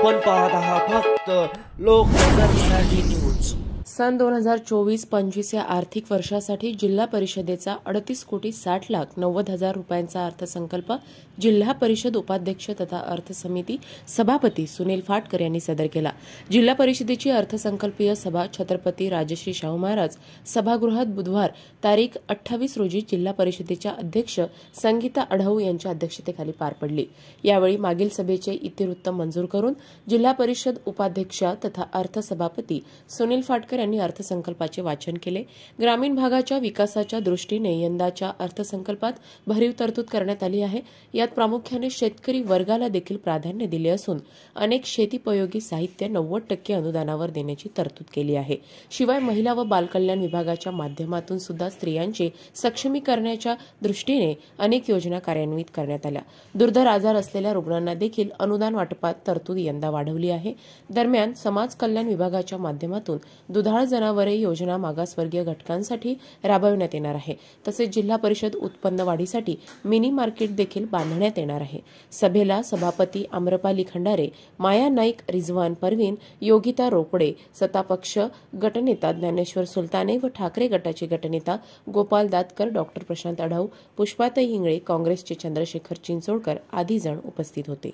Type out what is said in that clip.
आपण पाहत आहात फक्त लोकनगरसाठी न्यूज। सन 2024-25 या आर्थिक वर्षासाठी जिल्हा परिषदेचा 38,60,90,000 रुपयांचा अर्थसंकल्प जिल्हा परिषद उपाध्यक्ष तथा अर्थ समिती सभापती सुनील फाटकर यांनी सादर केला। जिल्हा परिषदेची अर्थसंकल्पीय सभा छत्रपती राजश्री शाहू महाराज सभागृहात बुधवार तारीख 28 रोजी जिल्हा परिषदेच्या अध्यक्ष संगीता अढाऊ यांच्या अध्यक्षतेखाली पार पडली। यावेळी मागील सभेचे इतिवृत्त मंजूर करून जिल्हा परिषद उपाध्यक्ष तथा अर्थ सभापती सुनील फाटकर यांनी अर्थसंकल्पाचे वाचन केले। ग्रामीण भागाच्या विकासाच्या दृष्टीने यंदाच्या अर्थसंकल्पात भरीव तरतूद करण्यात आली आहे। यात प्रामुख्याने शेतकरी वर्गाला देखील प्राधान्य दिले असून अनेक शेतीपयोगी साहित्य 90% अनुदानावर देण्याची तरतूद केली आहे। शिवाय महिला व बालकल्याण विभागाच्या माध्यमातून सुद्धा स्त्रियांचे सक्षमीकरणाच्या दृष्टीने अनेक योजना कार्यान्वित करण्यात आल्या। दुर्धर आजार असलेल्या रुग्णांना देखील अनुदान वाटपात तरतूद यंदा वाढवली आहे। दरम्यान समाज कल्याण विभागाच्या माध्यमातून दुधाळ जनावरे योजना मागासवर्गीय घटकांसाठी राबविण्यात येणार आहे। तसेच जिल्हा परिषद उत्पन्न वाढीसाठी मिनी मार्केट देखील बांधण्यात येणार आहे। सभेला सभापती आम्रपाली खंडारे, माया नाईक, रिजवान परवीन, योगिता रोकडे, सत्तापक्ष गटनेता ज्ञानेश्वर सुलताने व ठाकरे गटाचे गटनेता गोपाल दातकर, डॉक्टर प्रशांत अढाऊ, पुष्पाताई इंगळे, काँग्रेसचे चंद्रशेखर चिंचोळकर आदी जण उपस्थित होते।